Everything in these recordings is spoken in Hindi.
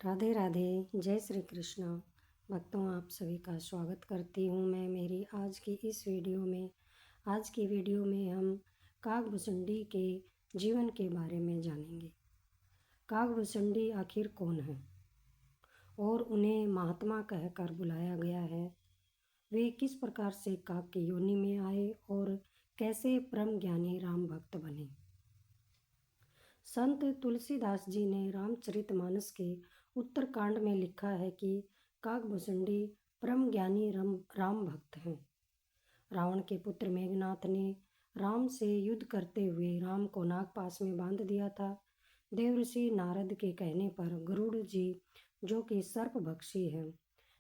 राधे राधे। जय श्री कृष्ण। भक्तों, आप सभी का स्वागत करती हूँ मैं मेरी आज की इस वीडियो में। आज की वीडियो में हम काकभुसुंडी के जीवन के बारे में जानेंगे। काकभुसुंडी आखिर कौन है और उन्हें महात्मा कहकर बुलाया गया है। वे किस प्रकार से काक की योनि में आए और कैसे परम ज्ञानी राम भक्त बने। संत तुलसीदास जी ने रामचरितमानस के उत्तरकांड में लिखा है कि काकभुसुंडी परम ज्ञानी राम भक्त हैं। रावण के पुत्र मेघनाथ ने राम से युद्ध करते हुए राम को नागपाश में बांध दिया था। देवऋषि नारद के कहने पर गरुड़ जी, जो कि सर्पभक्षी हैं,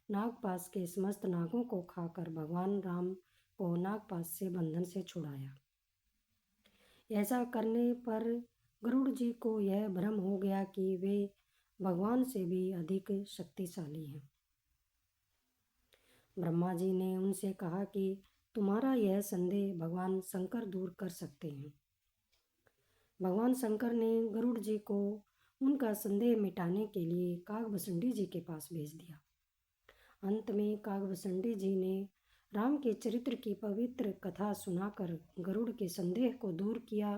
नागपाश के समस्त नागों को खाकर भगवान राम को नागपाश से बंधन से छुड़ाया। ऐसा करने पर गरुड़ जी को यह भ्रम हो गया कि वे भगवान से भी अधिक शक्तिशाली हैं। ब्रह्मा जी ने उनसे कहा कि तुम्हारा यह संदेह भगवान शंकर दूर कर सकते हैं। भगवान शंकर ने गरुड़ जी को उनका संदेह मिटाने के लिए काकभुसुंडी जी के पास भेज दिया। अंत में काकभुसुंडी जी ने राम के चरित्र की पवित्र कथा सुनाकर गरुड़ के संदेह को दूर किया।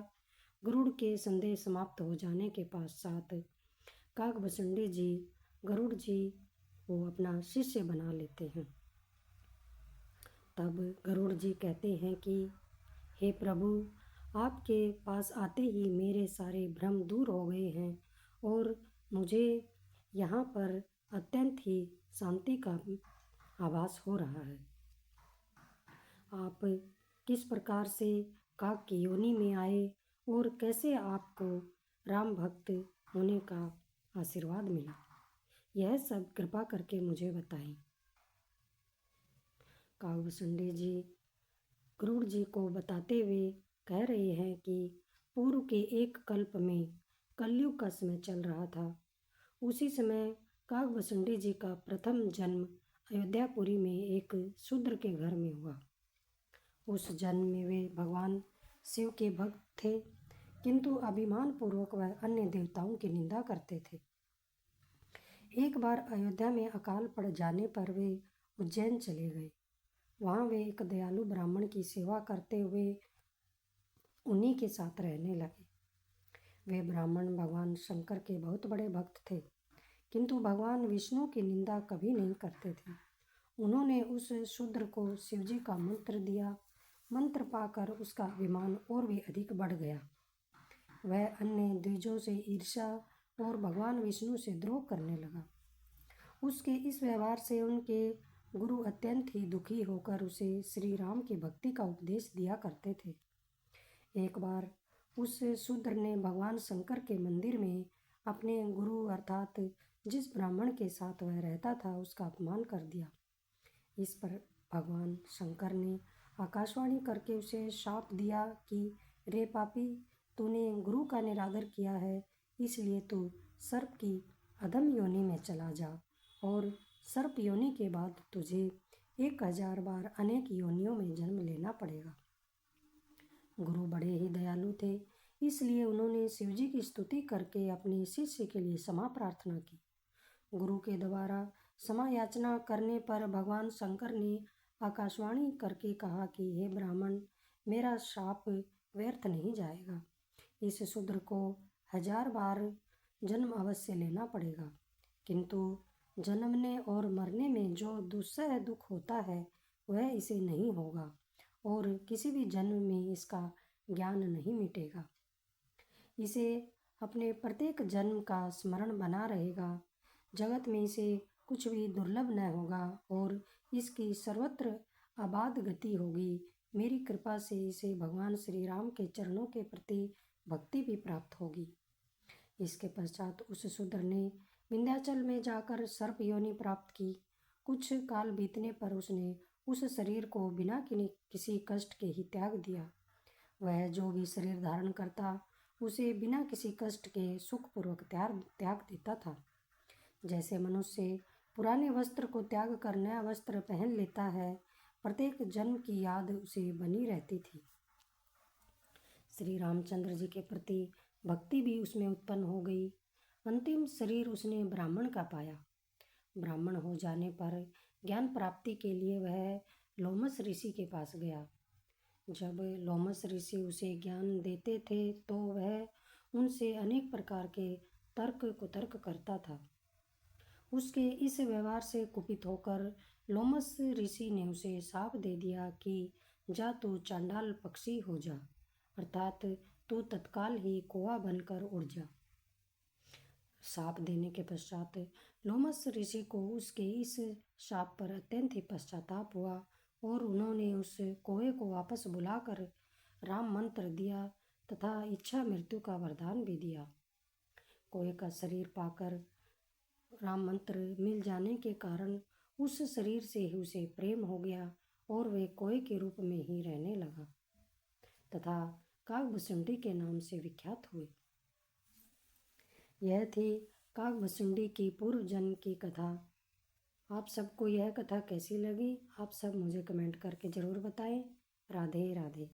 गरुड़ के संदेह समाप्त हो जाने के पश्चात काकभुसुंडी जी गरुड़ जी को अपना शिष्य बना लेते हैं। तब गरुड़ जी कहते हैं कि हे प्रभु, आपके पास आते ही मेरे सारे भ्रम दूर हो गए हैं और मुझे यहाँ पर अत्यंत ही शांति का आभास हो रहा है। आप किस प्रकार से काक की योनि में आए और कैसे आपको राम भक्त होने का आशीर्वाद मिला, यह सब कृपा करके मुझे बताएं। काकभुसुंडी जी गरुड़ जी को बताते हुए कह रहे हैं कि पूर्व के एक कल्प में कलयुग का समय चल रहा था। उसी समय काकभुसुंडी जी का प्रथम जन्म अयोध्यापुरी में एक शूद्र के घर में हुआ। उस जन्म में वे भगवान शिव के भक्त थे, किंतु अभिमान पूर्वक वह अन्य देवताओं की निंदा करते थे। एक बार अयोध्या में अकाल पड़ जाने पर वे उज्जैन चले गए। वहाँ वे एक दयालु ब्राह्मण की सेवा करते हुए उन्हीं के साथ रहने लगे। वे ब्राह्मण भगवान शंकर के बहुत बड़े भक्त थे, किंतु भगवान विष्णु की निंदा कभी नहीं करते थे। उन्होंने उस शूद्र को शिवजी का मंत्र दिया। मंत्र पाकर उसका अभिमान और भी अधिक बढ़ गया। वह अन्य द्विजों से ईर्ष्या और भगवान विष्णु से द्रोह करने लगा। उसके इस व्यवहार से उनके गुरु अत्यंत ही दुखी होकर उसे श्री राम की भक्ति का उपदेश दिया करते थे। एक बार उस शूद्र ने भगवान शंकर के मंदिर में अपने गुरु अर्थात जिस ब्राह्मण के साथ वह रहता था उसका अपमान कर दिया। इस पर भगवान शंकर ने आकाशवाणी करके उसे शाप दिया कि रे पापी, तूने गुरु का निरादर किया है, इसलिए तू सर्प की अधम योनि में चला जा और सर्प योनि के बाद तुझे 1000 बार अनेक योनियों में जन्म लेना पड़ेगा। गुरु बड़े ही दयालु थे, इसलिए उन्होंने शिवजी की स्तुति करके अपने शिष्य के लिए क्षमा प्रार्थना की। गुरु के द्वारा क्षमा याचना करने पर भगवान शंकर ने आकाशवाणी करके कहा कि हे ब्राह्मण, मेरा शाप व्यर्थ नहीं जाएगा। इस शूद्र को 1000 बार जन्म अवश्य लेना पड़ेगा, किंतु जन्मने और मरने में जो दुस्सह दुख होता है वह इसे नहीं होगा और किसी भी जन्म में इसका ज्ञान नहीं मिटेगा। इसे अपने प्रत्येक जन्म का स्मरण बना रहेगा। जगत में इसे कुछ भी दुर्लभ न होगा और इसकी सर्वत्र अबाध गति होगी। मेरी कृपा से इसे भगवान श्री राम के चरणों के प्रति भक्ति भी प्राप्त होगी। इसके पश्चात उस शूद्र ने विंध्याचल में जाकर सर्प योनि प्राप्त की। कुछ काल बीतने पर उसने उस शरीर को बिना किसी कष्ट के ही त्याग दिया। वह जो भी शरीर धारण करता उसे बिना किसी कष्ट के सुखपूर्वक त्याग देता था। जैसे मनुष्य पुराने वस्त्र को त्याग कर नया वस्त्र पहन लेता है, प्रत्येक जन्म की याद उसे बनी रहती थी। श्री रामचंद्र जी के प्रति भक्ति भी उसमें उत्पन्न हो गई। अंतिम शरीर उसने ब्राह्मण का पाया। ब्राह्मण हो जाने पर ज्ञान प्राप्ति के लिए वह लोमस ऋषि के पास गया। जब लोमस ऋषि उसे ज्ञान देते थे तो वह उनसे अनेक प्रकार के तर्क कुतर्क करता था। उसके इस व्यवहार से कुपित होकर लोमस ऋषि ने उसे शाप दे दिया कि जा तू चांडाल पक्षी हो जा, अर्थात तू तत्काल ही कौवा बनकर उड़ जा। शाप देने के पश्चात लोमस ऋषि को उसके इस शाप पर अत्यंत ही पश्चाताप हुआ और उन्होंने उस कौवे को वापस बुलाकर राम मंत्र दिया तथा इच्छा मृत्यु का वरदान भी दिया। कौवे का शरीर पाकर राम मंत्र मिल जाने के कारण उस शरीर से ही उसे प्रेम हो गया और वे कौवे के रूप में ही रहने लगा तथा काकभुसुंडी के नाम से विख्यात हुए। यह थी काकभुसुंडी की पूर्व जन्म की कथा। आप सबको यह कथा कैसी लगी, आप सब मुझे कमेंट करके ज़रूर बताएं। राधे राधे।